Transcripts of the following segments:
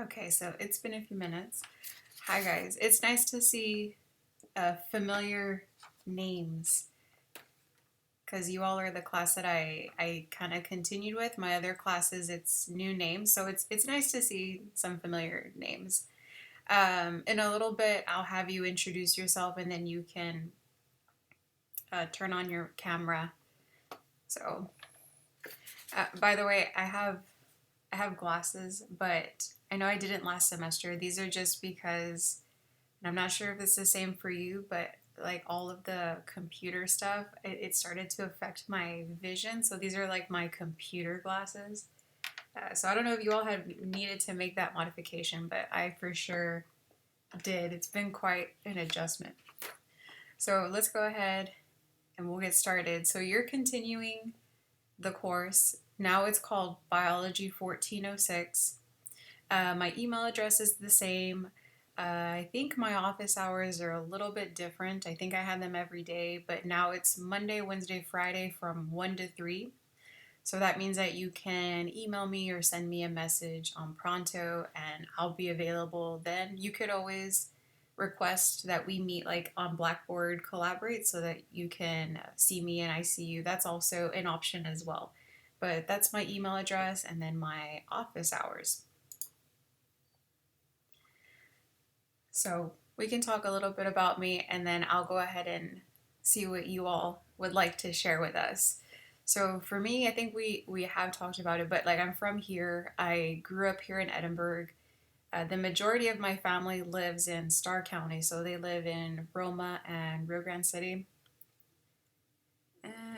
Okay, so it's been a few minutes. Hi, guys. It's nice to see familiar names because you all are the class that I kind of continued with. My other classes, it's new names, so it's nice to see some familiar names. In a little bit, I'll have you introduce yourself, and then you can turn on your camera. So, by the way, I have glasses, but I know I didn't last semester. These are just because and I'm not sure if it's the same for you, but like all of the computer stuff, it started to affect my vision. So these are like my computer glasses. So I don't know if you all have needed to make that modification, but I for sure did. It's been quite an adjustment. So let's go ahead and we'll get started. So you're continuing the course. Now it's called Biology 1406. My email address is the same. I think my office hours are a little bit different. I think I had them every day, but now it's Monday, Wednesday, Friday from 1 to 3. So that means that you can email me or send me a message on Pronto and I'll be available then. You could always request that we meet like on Blackboard Collaborate so that you can see me and I see you. That's also an option as well. But that's my email address and then my office hours. So we can talk a little bit about me and then I'll go ahead and see what you all would like to share with us. So for me, I think we have talked about it, but like I'm from here. I grew up here in Edinburgh. The majority of my family lives in Starr County, so they live in Roma and Rio Grande City.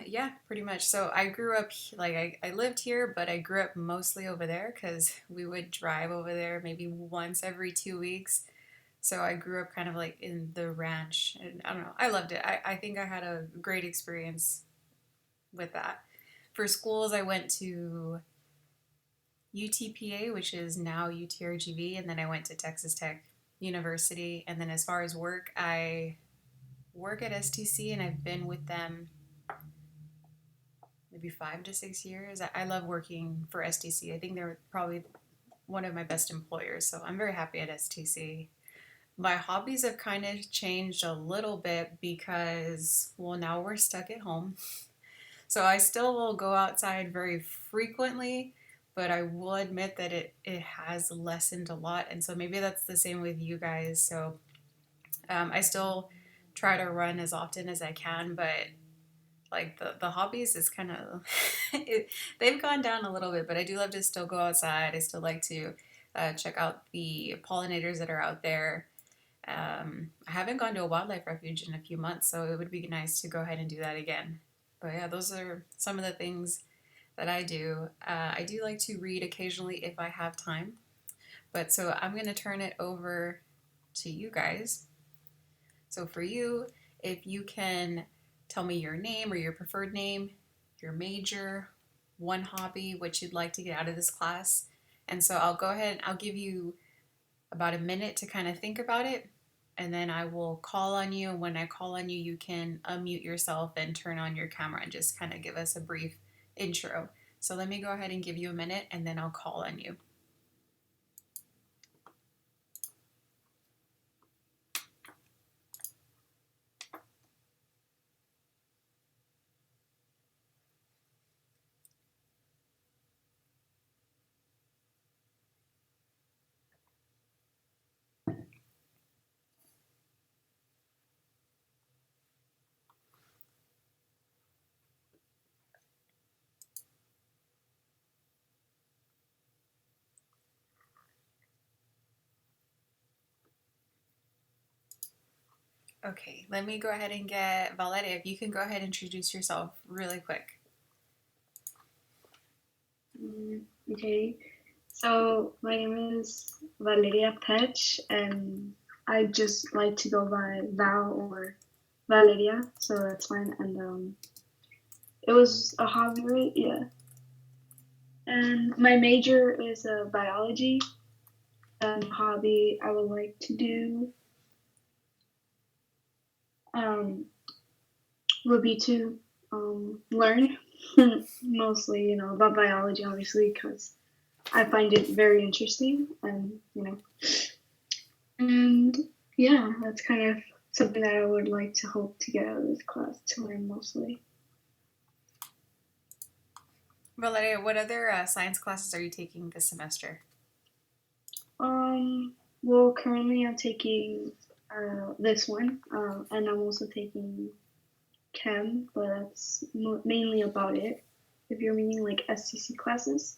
Yeah, pretty much. So I grew up like I lived here, but I grew up mostly over there because we would drive over there maybe once every 2 weeks. So I grew up kind of like in the ranch, and I don't know. I loved it. I think I had a great experience with that. For schools, I went to UTPA, which is now UTRGV, and then I went to Texas Tech University. And then as far as work, I work at STC, and I've been with them maybe 5 to 6 years. I love working for STC. I think they're probably one of my best employers, so I'm very happy at STC. My hobbies have kind of changed a little bit because, well, now we're stuck at home. So I still will go outside very frequently, but I will admit that it has lessened a lot. And so maybe that's the same with you guys. So I still try to run as often as I can, but like the hobbies is kind of, they've gone down a little bit, but I do love to still go outside. I still like to check out the pollinators that are out there. I haven't gone to a wildlife refuge in a few months, so it would be nice to go ahead and do that again. But yeah, those are some of the things that I do. I do like to read occasionally if I have time. But so I'm going to turn it over to you guys. So for you, if you can tell me your name or your preferred name, your major, one hobby, what you'd like to get out of this class. And so I'll go ahead and I'll give you about a minute to kind of think about it. And then I will call on you. And when I call on you, you can unmute yourself and turn on your camera and just kind of give us a brief intro. So let me go ahead and give you a minute and then I'll call on you. Okay, let me go ahead and get Valeria. If you can go ahead and introduce yourself really quick. Okay, so my name is Valeria Pech, and I just like to go by Val or Valeria, so that's fine. And it was a hobby, right? Yeah. And my major is biology, and hobby I would like to do um, would be to learn mostly, about biology, obviously, because I find it very interesting, and and yeah, that's kind of something that I would like to hope to get out of this class to learn mostly. Valeria, what other science classes are you taking this semester? Well, currently I'm taking this one, and I'm also taking chem, but that's mainly about it. If you're meaning like SCC classes,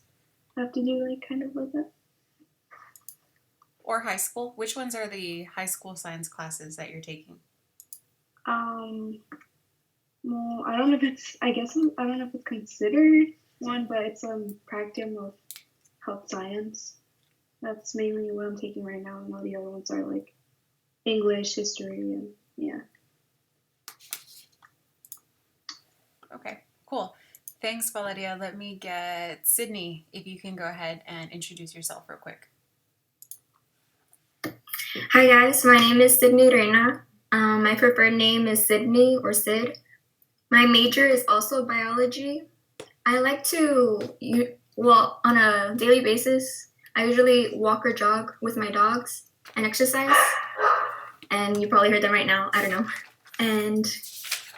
I have to do like kind of like that. Or high school? Which ones are the high school science classes that you're taking? Um, well, I don't know if it's. I don't know if it's considered one, but it's practicum of health science. That's mainly what I'm taking right now, and all the other ones are like English, history, and yeah. Okay, cool. Thanks, Valeria. Let me get Sydney, if you can go ahead and introduce yourself real quick. Hi guys, my name is Sydney Reina. My preferred name is Sydney or Sid. My major is also biology. I like to, on a daily basis, I usually walk or jog with my dogs and exercise. And you probably heard them right now, I don't know. And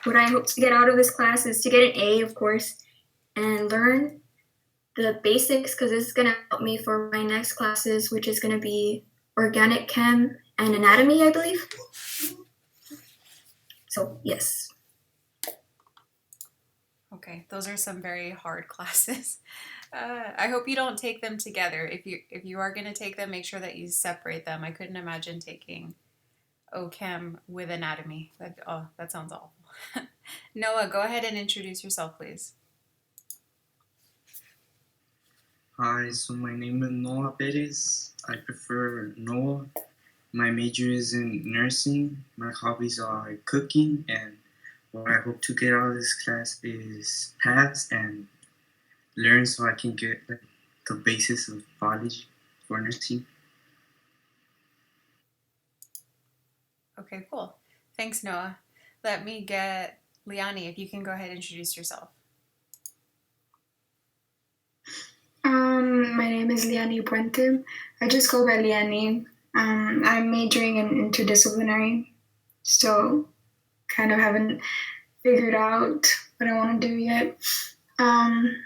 what I hope to get out of this class is to get an A, of course, and learn the basics, because this is going to help me for my next classes, which is going to be organic chem and anatomy, I believe. So yes. Okay, those are some very hard classes. I hope you don't take them together. If you are going to take them, make sure that you separate them. I couldn't imagine taking OChem with anatomy. That sounds awful. Noah, go ahead and introduce yourself, please. Hi, so my name is Noah Perez. I prefer Noah. My major is in nursing. My hobbies are cooking, and what I hope to get out of this class is pass and learn so I can get like the basis of biology for nursing. Okay, cool. Thanks, Noah. Let me get Liani, if you can go ahead and introduce yourself. My name is Liani Puente. I just go by Liani. I'm majoring in interdisciplinary. Still kind of haven't figured out what I want to do yet. I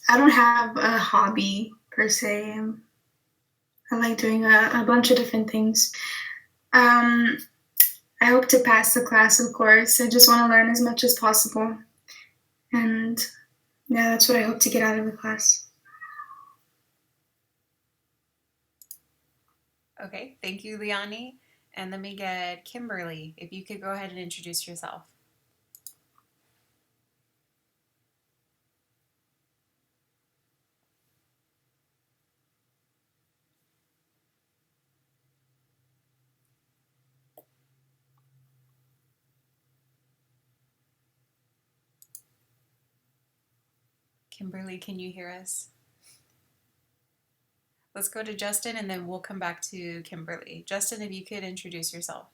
don't have a hobby per se. I like doing a bunch of different things. I hope to pass the class, of course. I just want to learn as much as possible. And yeah, that's what I hope to get out of the class. Okay, thank you, Liani. And let me get Kimberly, if you could go ahead and introduce yourself. Kimberly, can you hear us? Let's go to Justin and then we'll come back to Kimberly. Justin, if you could introduce yourself.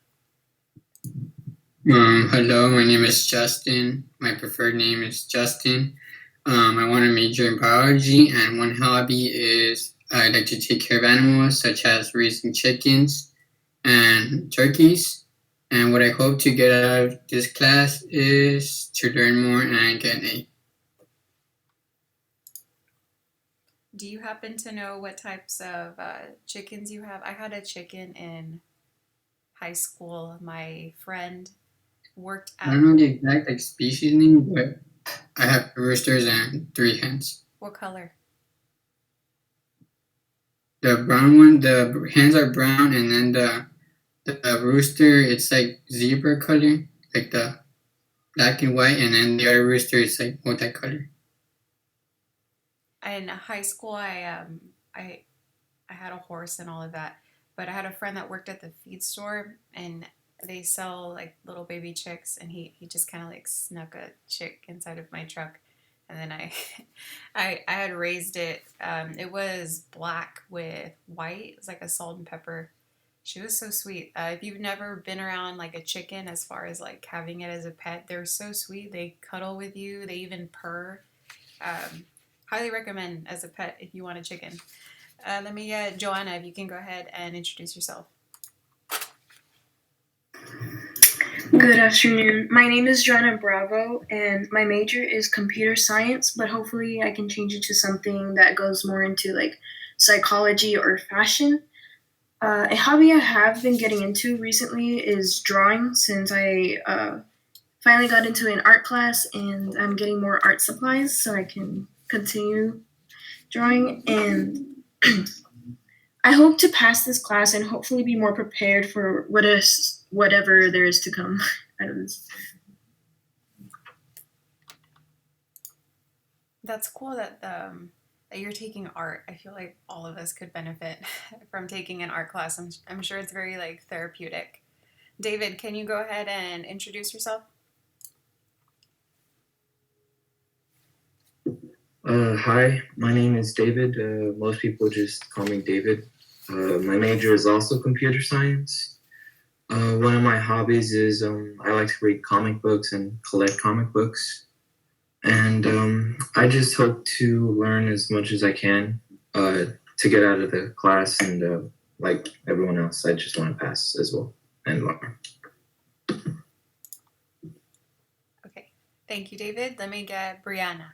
Hello, my name is Justin. My preferred name is Justin. I want to major in biology, and one hobby is I like to take care of animals, such as raising chickens and turkeys. And what I hope to get out of this class is to learn more and get an A. Do you happen to know what types of chickens you have? I had a chicken in high school. My friend worked at... I don't know the exact species name, but I have roosters and 3 hens. What color? The brown one, the hens are brown, and then the rooster, it's like zebra color, like the black and white, and then the other rooster is like multicolor. In high school, I had a horse and all of that, but I had a friend that worked at the feed store, and they sell like little baby chicks, and he just kind of like snuck a chick inside of my truck, and then I had raised it. It was black with white. It was like a salt and pepper. She was so sweet. If you've never been around like a chicken, as far as like having it as a pet, they're so sweet. They cuddle with you. They even purr. highly recommend as a pet if you want a chicken. Let me get Joanna, if you can go ahead and introduce yourself. Good afternoon. My name is Joanna Bravo, and my major is computer science, but hopefully I can change it to something that goes more into like psychology or fashion. A hobby I have been getting into recently is drawing since I finally got into an art class and I'm getting more art supplies so I can continue drawing. And I hope to pass this class and hopefully be more prepared for whatever there is to come out of this. That's cool that that you're taking art. I feel like all of us could benefit from taking an art class. I'm sure it's very like therapeutic. David, can you go ahead and introduce yourself? Hi, my name is David. Most people just call me David. My major is also computer science. One of my hobbies is I like to read comic books and collect comic books. And I just hope to learn as much as I can to get out of the class. And like everyone else, I just want to pass as well and learn. Okay, thank you, David. Let me get Brianna.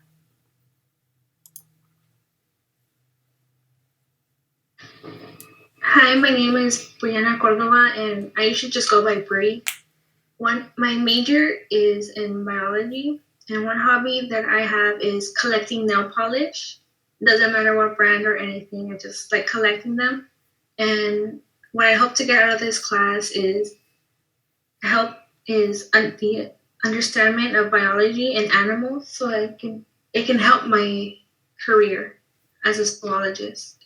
Hi, my name is Brianna Cordova, and I usually just go by Bri. My major is in biology, and one hobby that I have is collecting nail polish. Doesn't matter what brand or anything, I just like collecting them. And what I hope to get out of this class is the understanding of biology and animals, so it can help my career as a zoologist.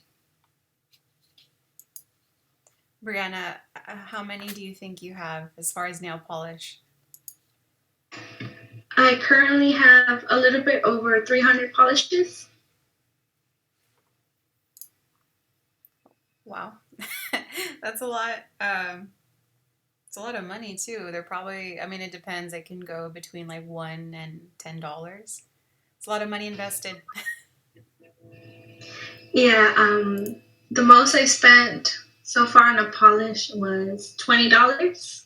Brianna, how many do you think you have as far as nail polish? I currently have a little bit over 300 polishes. Wow, that's a lot. It's a lot of money too. They're probably, I mean, it depends. It can go between like $1 and $10. It's a lot of money invested. Yeah, the most I spent so far on a polish was $20.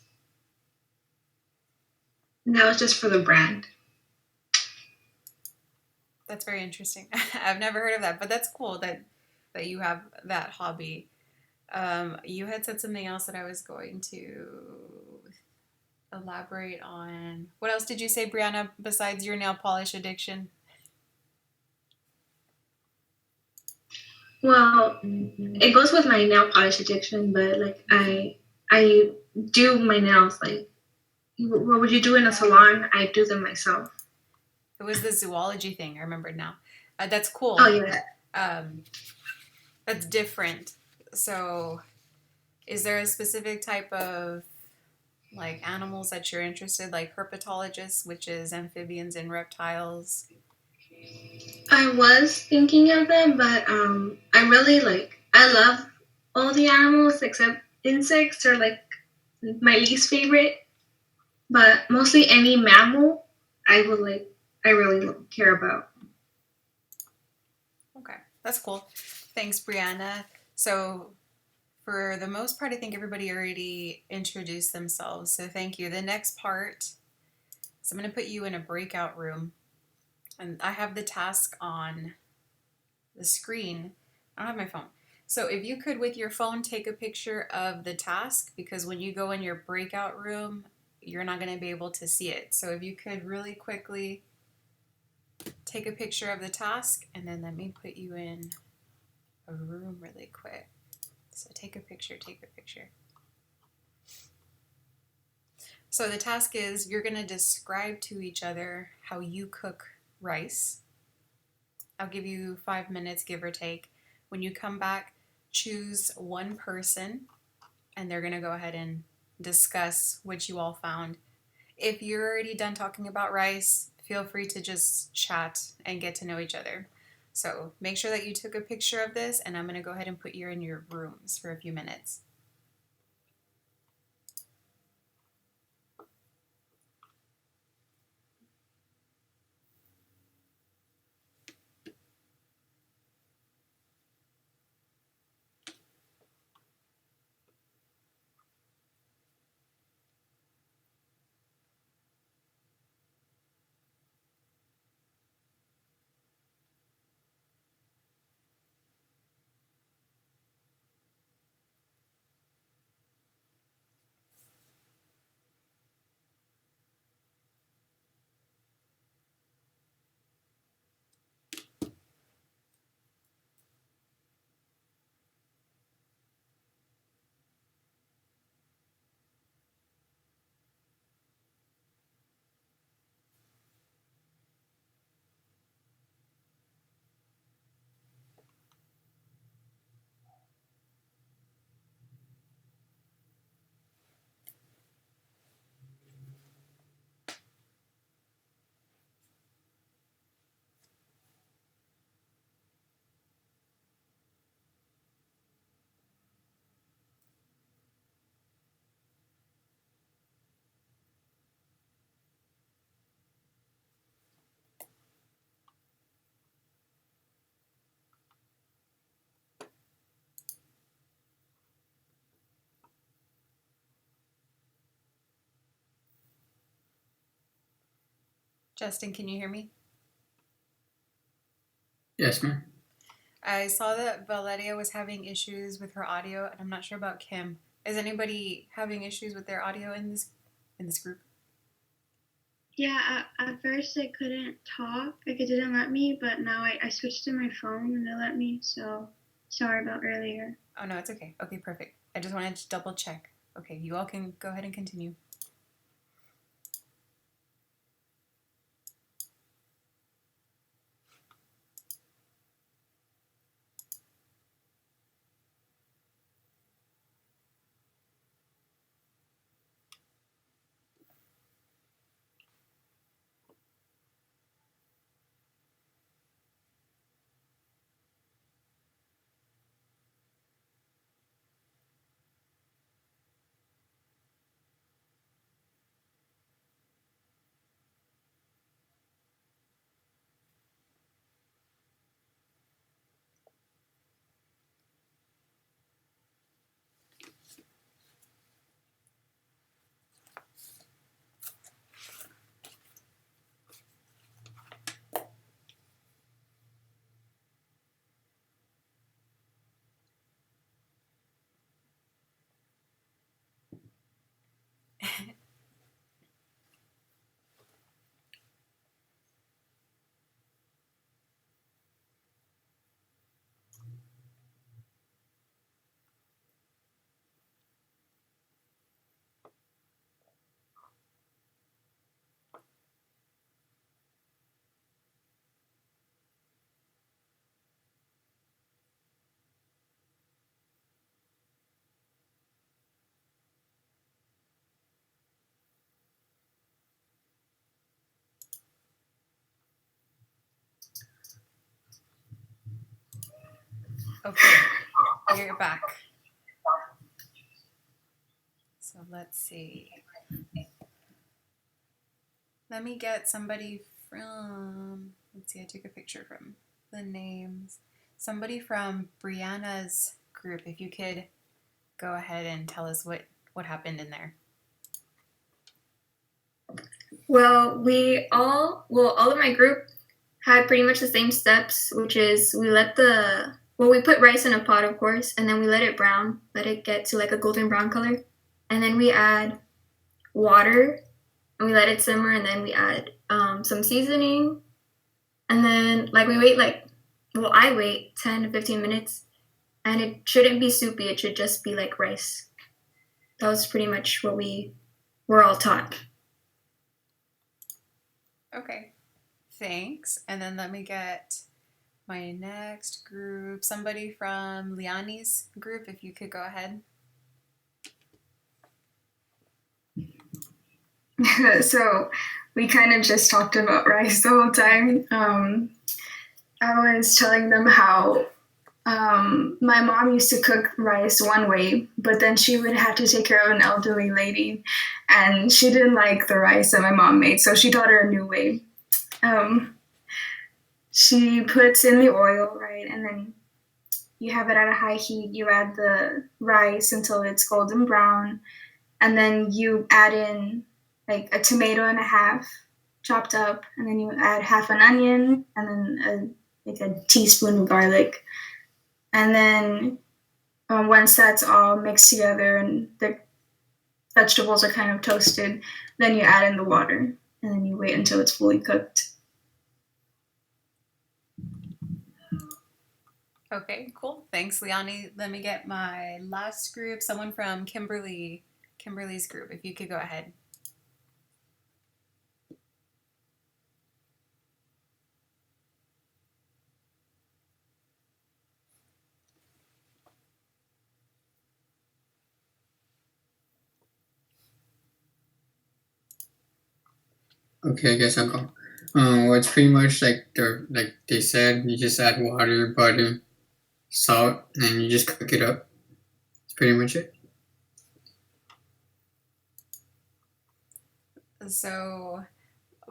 And that was just for the brand. That's very interesting. I've never heard of that, but that's cool that you have that hobby. You had said something else that I was going to elaborate on. What else did you say, Brianna, besides your nail polish addiction? Well, it goes with my nail polish addiction, but like I do my nails like what would you do in a salon? I do them myself. It was the zoology thing. I remembered now. That's cool. Oh yeah. That's different. So, is there a specific type of like animals that you're interested, like herpetologists, which is amphibians and reptiles? I was thinking of them, but I love all the animals except insects are like my least favorite. But mostly any mammal I really care about. Okay, that's cool. Thanks, Brianna. So, for the most part, I think everybody already introduced themselves. So, thank you. The next part is I'm going to put you in a breakout room. And I have the task on the screen. I don't have my phone. So, if you could, with your phone, take a picture of the task, because when you go in your breakout room, you're not going to be able to see it. So, if you could really quickly take a picture of the task, and then let me put you in a room really quick. So take a picture, take a picture. So the task is you're going to describe to each other how you cook rice. I'll give you 5 minutes, give or take. When you come back, choose one person, and they're going to go ahead and discuss what you all found. If you're already done talking about rice, feel free to just chat and get to know each other. So make sure that you took a picture of this, and I'm going to go ahead and put you in your rooms for a few minutes. Justin, can you hear me? Yes, ma'am. I saw that Valeria was having issues with her audio, and I'm not sure about Kim. Is anybody having issues with their audio in this group? Yeah, at first I couldn't talk, like it didn't let me, but now I switched to my phone and it let me, so sorry about earlier. Oh no, it's okay. Okay, perfect. I just wanted to double check. Okay, you all can go ahead and continue. Okay, you're back. So let's see. Let me get somebody from, let's see, I took a picture from the names. Somebody from Brianna's group, if you could go ahead and tell us what happened in there. Well, all of my group had pretty much the same steps, which is we put rice in a pot, of course, and then we let it brown, let it get to like a golden brown color. And then we add water and we let it simmer, and then we add some seasoning. And then I wait 10 to 15 minutes, and it shouldn't be soupy, it should just be like rice. That was pretty much what we were all taught. Okay, thanks. And then let me get my next group. Somebody from Liani's group, if you could go ahead. So we kind of just talked about rice the whole time. I was telling them how my mom used to cook rice one way, but then she would have to take care of an elderly lady, and she didn't like the rice that my mom made, so she taught her a new way. She puts in the oil, right, and then you have it at a high heat. You add the rice until it's golden brown, and then you add in like a tomato and a half chopped up, and then you add half an onion, and then a teaspoon of garlic. And then once that's all mixed together and the vegetables are kind of toasted, then you add in the water, and then you wait until it's fully cooked. Okay, cool. Thanks, Liani. Let me get my last group. Someone from Kimberly's group, if you could go ahead. Okay, I guess I'll go. Well, it's pretty much like they said. You just add water, butter, salt, and you just cook it up. That's pretty much it. So,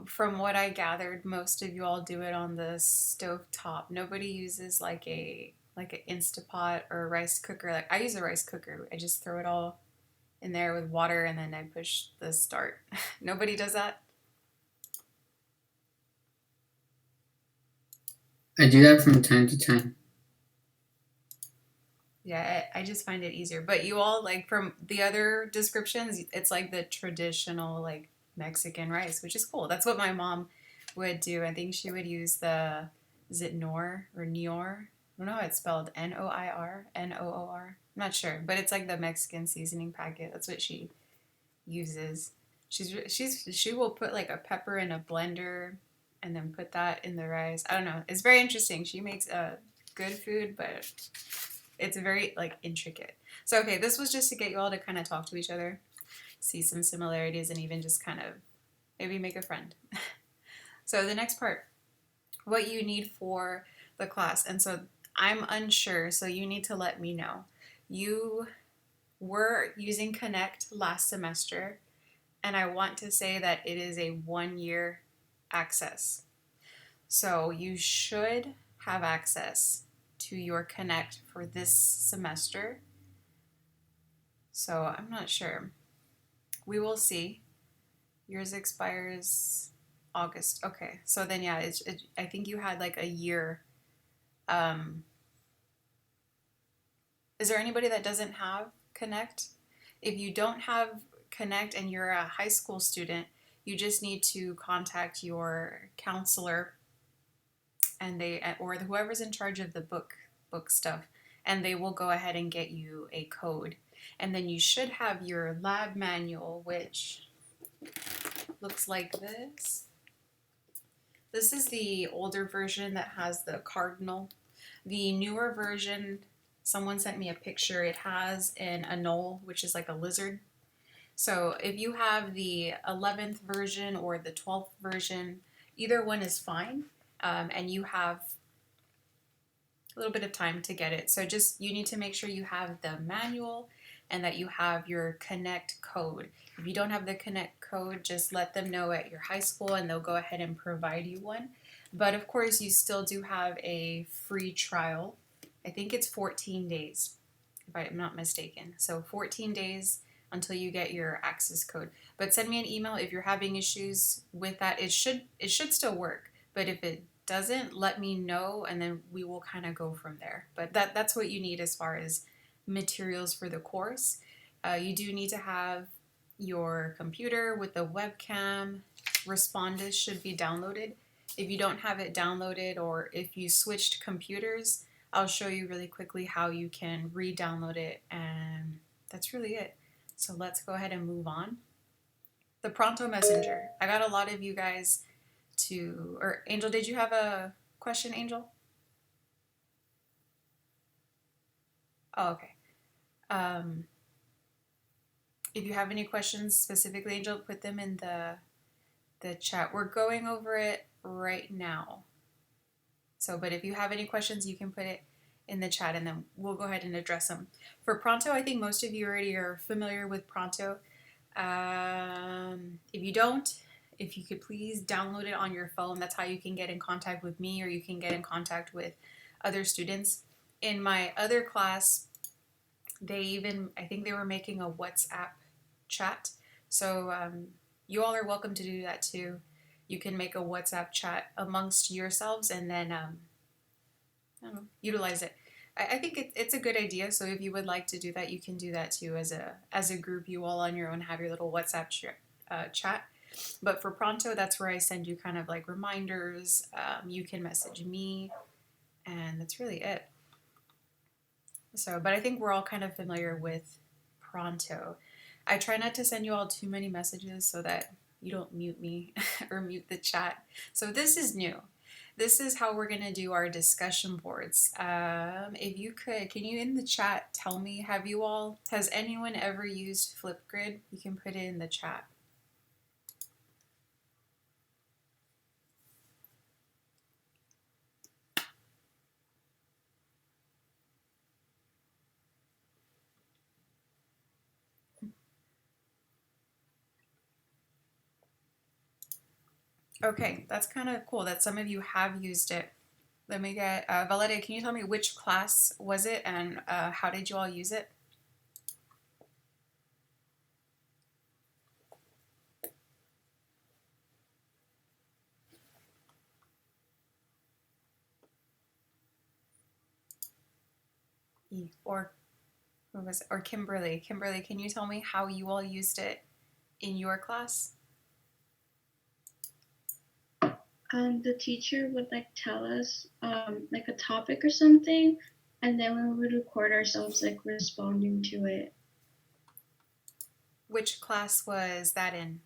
from what I gathered, most of you all do it on the stove top. Nobody uses like an Instapot or a rice cooker. Like I use a rice cooker. I just throw it all in there with water and then I push the start. Nobody does that? I do that from time to time. Yeah, I just find it easier. But you all, like, from the other descriptions, it's like the traditional, like, Mexican rice, which is cool. That's what my mom would do. I think she would use the, is it Nor or Nior? I don't know how it's spelled. Noir? Noor? I'm not sure. But it's like the Mexican seasoning packet. That's what she uses. She will put like a pepper in a blender and then put that in the rice. I don't know. It's very interesting. She makes good food, but it's very like intricate. So okay, this was just to get you all to kind of talk to each other, see some similarities, and even just kind of maybe make a friend. So the next part, what you need for the class. And so I'm unsure, so you need to let me know. You were using Connect last semester, and I want to say that it is a 1-year access. So you should have access to your Connect for this semester. So I'm not sure. We will see. Yours expires August. Okay, so then yeah, I think you had like a year. Is there anybody that doesn't have Connect? If you don't have Connect and you're a high school student, you just need to contact your counselor and they or whoever's in charge of the book stuff, and they will go ahead and get you a code. And then you should have your lab manual, which looks like this. This is the older version that has the cardinal. The newer version, someone sent me a picture. It has an anole, which is like a lizard. So if you have the 11th version or the 12th version, either one is fine. And you have a little bit of time to get it. So just you need to make sure you have the manual and that you have your Connect code. If you don't have the Connect code, just let them know at your high school and they'll go ahead and provide you one. But of course, you still do have a free trial. I think it's 14 days, if I'm not mistaken. So 14 days until you get your access code. But send me an email if you're having issues with that. It should still work. But if it doesn't, let me know and then we will kind of go from there. But that's what you need as far as materials for the course. You do need to have your computer with the webcam. Respondus should be downloaded. If you don't have it downloaded or if you switched computers, I'll show you really quickly how you can re-download it, and that's really it. So let's go ahead and move on. The Pronto Messenger. I got a lot of you guys to, or Angel, did you have a question, Angel? Oh, okay. If you have any questions specifically, Angel, put them in the chat. We're going over it right now. So, but if you have any questions, you can put it in the chat and then we'll go ahead and address them. For Pronto, I think most of you already are familiar with Pronto. If you don't, if you could please download it on your phone. That's how you can get in contact with me or you can get in contact with other students. In my other class, I think they were making a WhatsApp chat. So you all are welcome to do that too. You can make a WhatsApp chat amongst yourselves and then I don't know, utilize it. I think it's a good idea. So if you would like to do that, you can do that too as a group. You all on your own have your little WhatsApp chat. But for Pronto, that's where I send you kind of like reminders. You can message me, and that's really it. So, but I think we're all kind of familiar with Pronto. I try not to send you all too many messages so that you don't mute me or mute the chat. So this is new. This is how we're going to do our discussion boards. If you could, can you in the chat tell me, has anyone ever used Flipgrid? You can put it in the chat. Okay, that's kind of cool that some of you have used it. Let me get, Valete, can you tell me which class was it and how did you all use it? or who was it? Or Kimberly. Kimberly, can you tell me how you all used it in your class? The teacher would like tell us like a topic or something, and then we would record ourselves like responding to it. Which class was that in?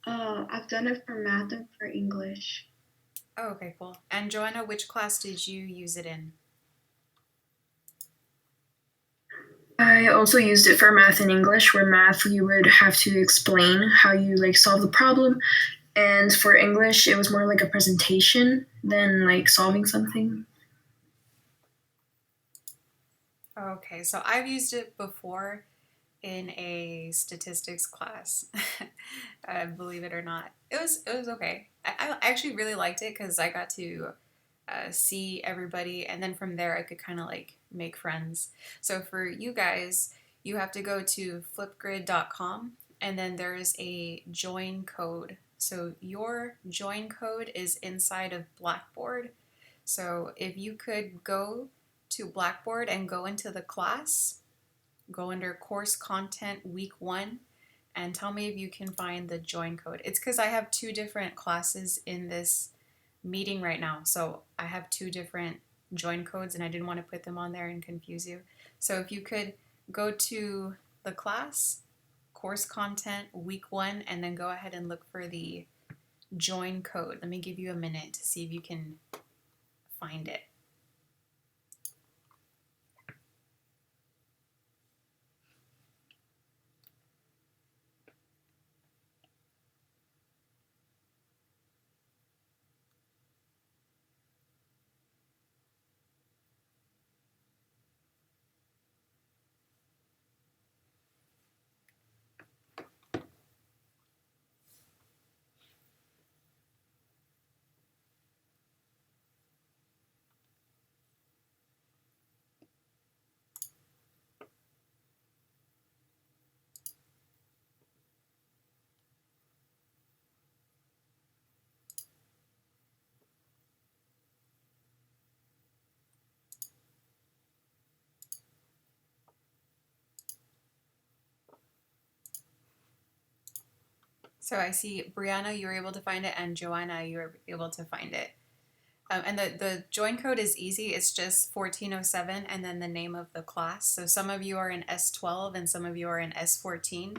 I've done it for math and for English. Oh, okay, cool. And Joanna, which class did you use it in? I also used it for math and English, where math you would have to explain how you like solve the problem, and for English it was more like a presentation than like solving something. Okay, so I've used it before in a statistics class. Believe it or not, it was okay. I actually really liked it because I got to see everybody, and then from there I could kind of like make friends. So for you guys, you have to go to flipgrid.com, and then there's a join code. So your join code is inside of Blackboard. So if you could go to Blackboard and go into the class, go under course content week 1, and tell me if you can find the join code. It's because I have 2 different classes in this meeting right now. So I have 2 different join codes and I didn't want to put them on there and confuse you. So if you could go to the class, course content week 1, and then go ahead and look for the join code. Let me give you a minute to see if you can find it. So I see Brianna, you were able to find it, and Joanna, you were able to find it. And the join code is easy. It's just 1407 and then the name of the class. So some of you are in S12 and some of you are in S14.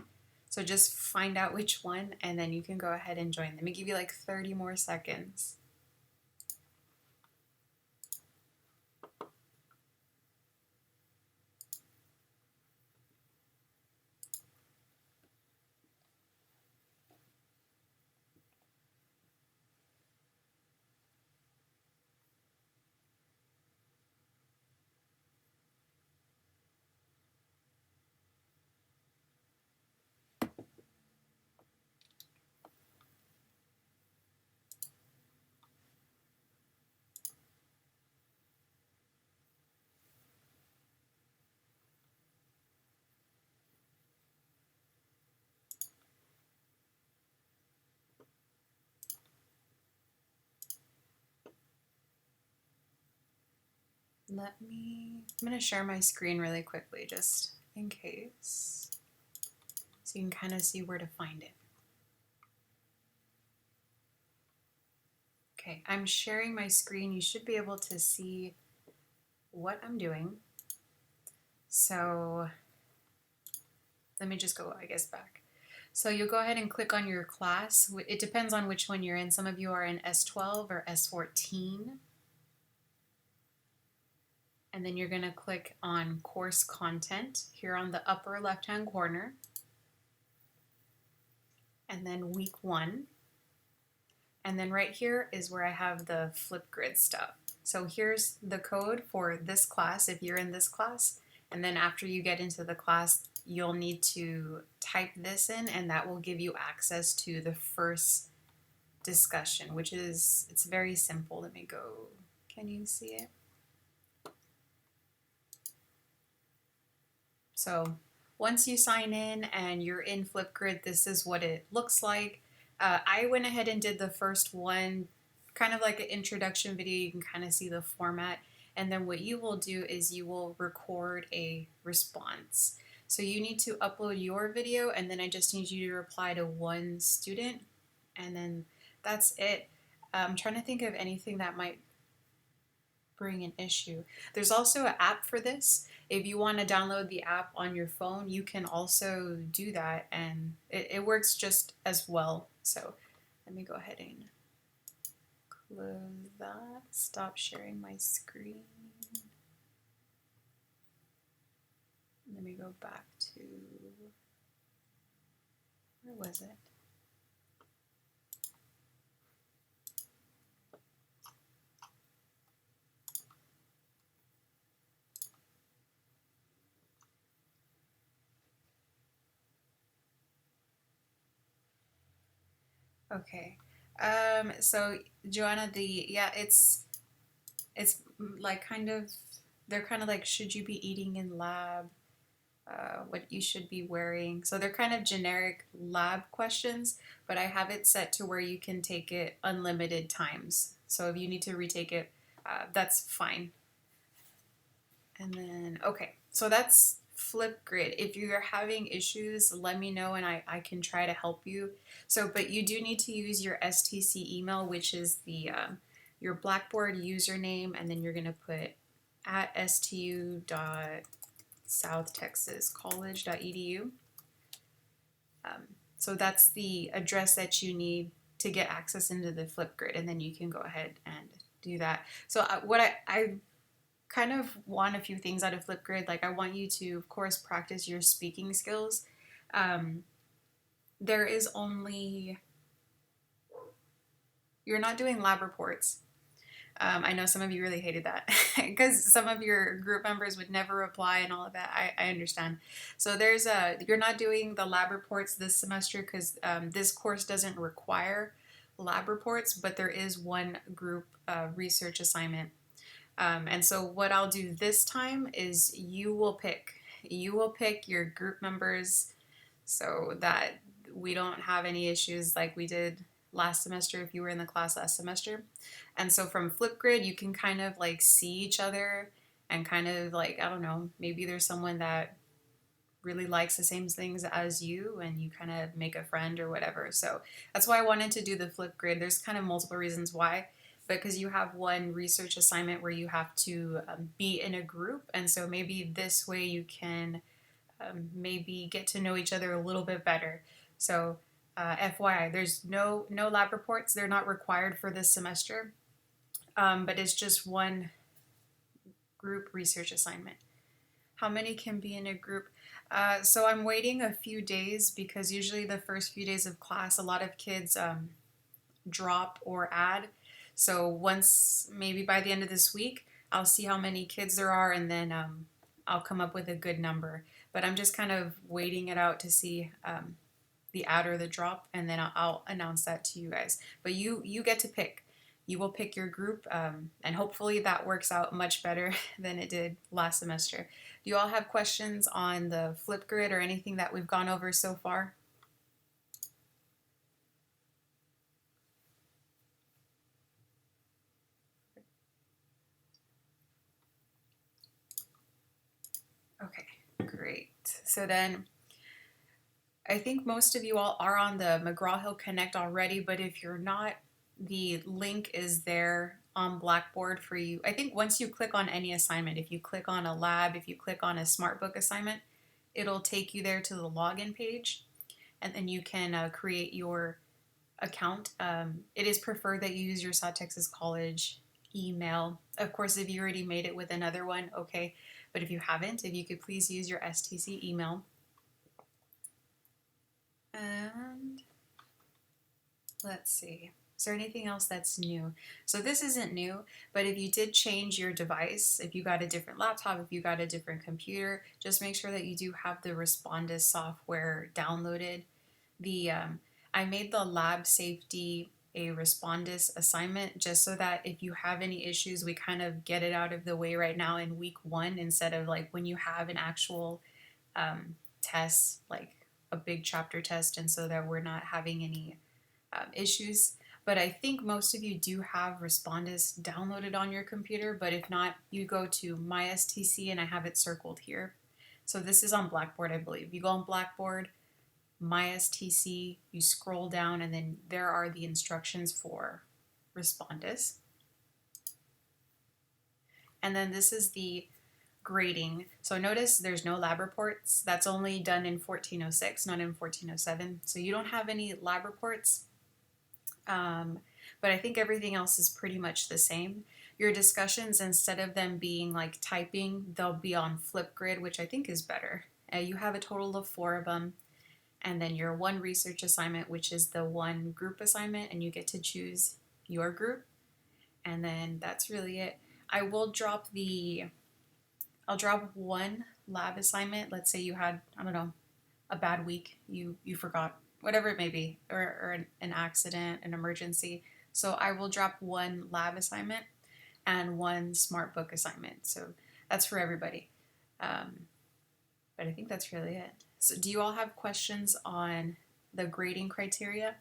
So just find out which one and then you can go ahead and join. Let me give you like 30 more seconds. I'm going to share my screen really quickly just in case, so you can kind of see where to find it. Okay, I'm sharing my screen. You should be able to see what I'm doing. So let me just go, I guess, back. So you'll go ahead and click on your class. It depends on which one you're in. Some of you are in S12 or S14. And then you're going to click on course content here on the upper left-hand corner. And then week 1. And then right here is where I have the Flipgrid stuff. So here's the code for this class if you're in this class. And then after you get into the class, you'll need to type this in and that will give you access to the first discussion, which is, it's very simple. Let me go, can you see it? So once you sign in and you're in Flipgrid, this is what it looks like. I went ahead and did the first one, kind of like an introduction video. You can kind of see the format. And then what you will do is you will record a response. So you need to upload your video, and then I just need you to reply to one student, and then that's it. I'm trying to think of anything that might bring an issue. There's also an app for this. If you want to download the app on your phone, you can also do that, and it works just as well. So let me go ahead and close that, stop sharing my screen. Let me go back to, where was it? Okay. So Joanna, it's like kind of, they're kind of like, should you be eating in lab? What you should be wearing. So they're kind of generic lab questions, but I have it set to where you can take it unlimited times. So if you need to retake it, that's fine. And then, okay, so that's Flipgrid. If you're having issues, let me know and I can try to help you. So, but you do need to use your STC email, which is the your Blackboard username, and then you're gonna put at stu.southtexascollege.edu. So that's the address that you need to get access into the Flipgrid, and then you can go ahead and do that. So what I kind of want a few things out of Flipgrid. Like, I want you to, of course, practice your speaking skills. There is only, you're not doing lab reports. I know some of you really hated that because some of your group members would never reply and all of that. I understand. So you're not doing the lab reports this semester because this course doesn't require lab reports, but there is one group research assignment. And so what I'll do this time is you will pick your group members so that we don't have any issues like we did last semester if you were in the class last semester. And so from Flipgrid, you can kind of like see each other and kind of like, I don't know, maybe there's someone that really likes the same things as you and you kind of make a friend or whatever. So that's why I wanted to do the Flipgrid. There's kind of multiple reasons why. Because you have one research assignment where you have to be in a group, and so maybe this way you can maybe get to know each other a little bit better. So FYI, there's no lab reports. They're not required for this semester, but it's just one group research assignment. How many can be in a group? So I'm waiting a few days because usually the first few days of class, a lot of kids drop or add. So once, maybe by the end of this week, I'll see how many kids there are, and then I'll come up with a good number. But I'm just kind of waiting it out to see the add or the drop, and then I'll announce that to you guys. But you get to pick. You will pick your group, and hopefully that works out much better than it did last semester. Do you all have questions on the Flipgrid or anything that we've gone over so far? Okay, great. So then I think most of you all are on the McGraw-Hill Connect already, but if you're not, the link is there on Blackboard for you. I think once you click on any assignment, if you click on a lab, if you click on a SmartBook assignment, it'll take you there to the login page, and then you can create your account. It is preferred that you use your South Texas College email. Of course, if you already made it with another one, okay. But if you haven't, if you could please use your STC email. And let's see. Is there anything else that's new? So this isn't new, but if you did change your device, if you got a different laptop, if you got a different computer, just make sure that you do have the Respondus software downloaded. I made the lab safety a Respondus assignment just so that if you have any issues, we kind of get it out of the way right now in week 1 instead of like when you have an actual test, like a big chapter test, and so that we're not having any issues. but I think most of you do have Respondus downloaded on your computer, but if not, you go to MySTC and I have it circled here. So this is on Blackboard, I believe. You go on Blackboard, MySTC, you scroll down, and then there are the instructions for Respondus. And then this is the grading. So notice there's no lab reports. That's only done in 1406, not in 1407. So you don't have any lab reports. But I think everything else is pretty much the same. Your discussions, instead of them being like typing, they'll be on Flipgrid, which I think is better. You have a total of 4 of them. And then your one research assignment, which is the one group assignment, and you get to choose your group. And then that's really it. I'll drop one lab assignment. Let's say you had, I don't know, a bad week, you forgot, whatever it may be, or an accident, an emergency. So I will drop one lab assignment and one smart book assignment. So that's for everybody. But I think that's really it. So do you all have questions on the grading criteria?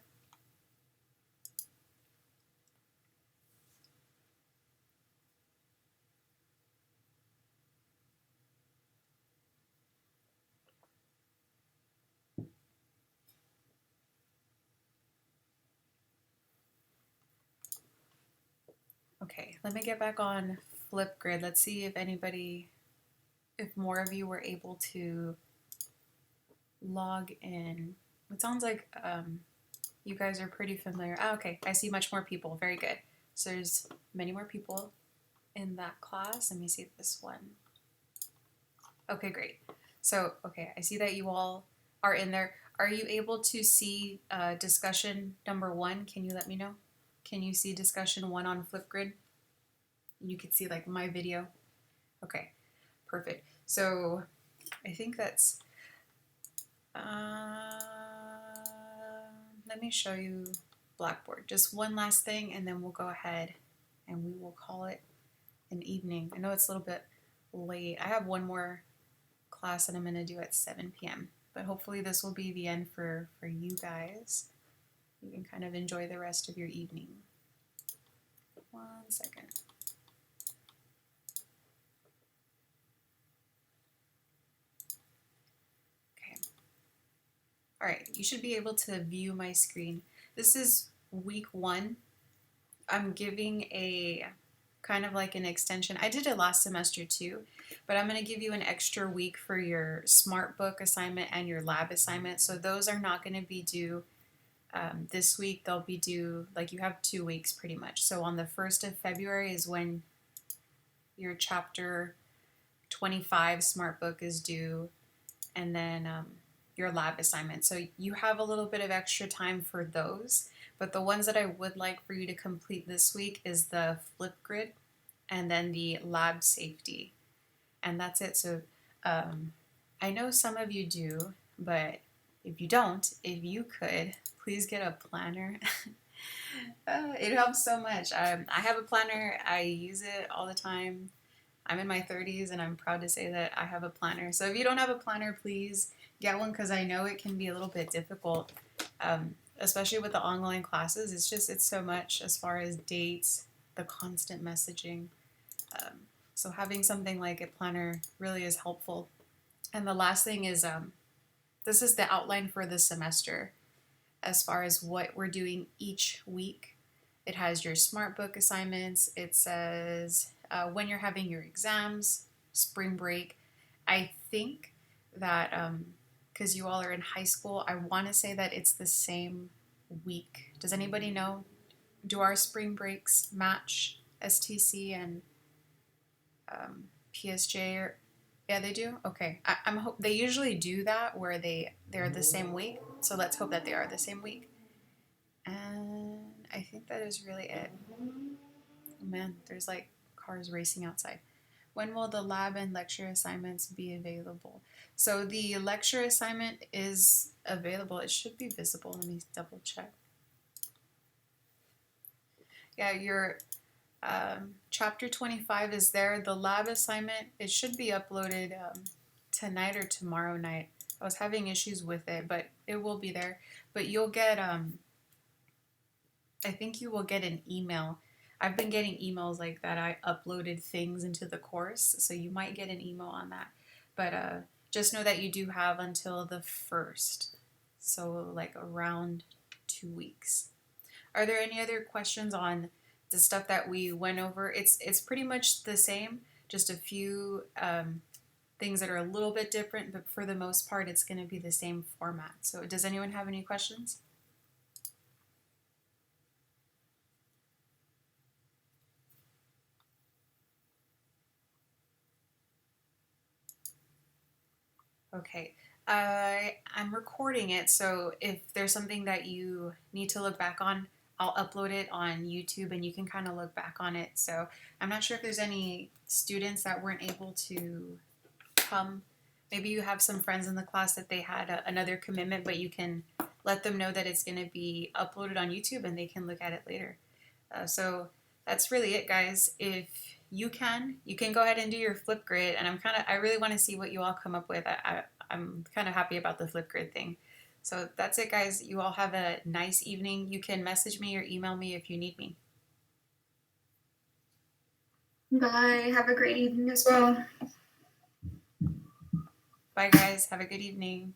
Okay, let me get back on Flipgrid. Let's see if more of you were able to log in. It sounds like you guys are pretty familiar. Oh, okay, I see much more people. Very good. So there's many more people in that class. Let me see this one. Okay, great. So, okay, I see that you all are in there. Are you able to see discussion number 1? Can you let me know? Can you see discussion 1 on Flipgrid? You could see like my video. Okay, perfect. So I think that's, let me show you Blackboard. Just one last thing and then we'll go ahead and we will call it an evening. I know it's a little bit late. I have one more class that I'm gonna do at 7 p.m. But hopefully this will be the end for you guys. You can kind of enjoy the rest of your evening. 1 second. Okay. All right, you should be able to view my screen. This is week 1. I'm giving a kind of like an extension. I did it last semester too, but I'm gonna give you an extra week for your smart book assignment and your lab assignment. So those are not gonna be due this week. They'll be due, like you have 2 weeks pretty much. So on the 1st of February is when your chapter 25 smart book is due, and then your lab assignment. So you have a little bit of extra time for those, but the ones that I would like for you to complete this week is the Flipgrid and then the lab safety. And that's it. So I know some of you do, but if you don't, if you could, please get a planner. It helps so much. I have a planner. I use it all the time. I'm in my 30s and I'm proud to say that I have a planner. So if you don't have a planner, please get one, because I know it can be a little bit difficult, especially with the online classes. It's so much as far as dates, the constant messaging. So having something like a planner really is helpful. And the last thing is, this is the outline for the semester as far as what we're doing each week. It has your smart book assignments. It says when you're having your exams, spring break. I think that because you all are in high school, I want to say that it's the same week. Does anybody know? Do our spring breaks match STC and PSJ? Or yeah, they do. Okay, they usually do that where they're the same week. So let's hope that they are the same week. And I think that is really it. Oh man, there's like cars racing outside. When will the lab and lecture assignments be available? So the lecture assignment is available. It should be visible. Let me double check. Yeah, your chapter 25 is there. The lab assignment, it should be uploaded tonight or tomorrow night. I was having issues with it, but it will be there. But you'll get I think you will get an email. I've been getting emails like that. I uploaded things into the course, so you might get an email on that. But just know that you do have until the 1st, so like around 2 weeks. Are there any other questions on the stuff that we went over? It's pretty much the same, just a few things that are a little bit different, but for the most part, it's going to be the same format. So does anyone have any questions? Okay. I'm recording it, so if there's something that you need to look back on, I'll upload it on YouTube and you can kind of look back on it. So I'm not sure if there's any students that weren't able to come. Maybe you have some friends in the class that they had another commitment, but you can let them know that it's going to be uploaded on YouTube and they can look at it later. So that's really it, guys. If you can go ahead and do your Flipgrid, and I really want to see what you all come up with. I'm kind of happy about the Flipgrid thing. So that's it, guys. You all have a nice evening. You can message me or email me if you need me. Bye. Have a great evening as well. Bye, guys. Have a good evening.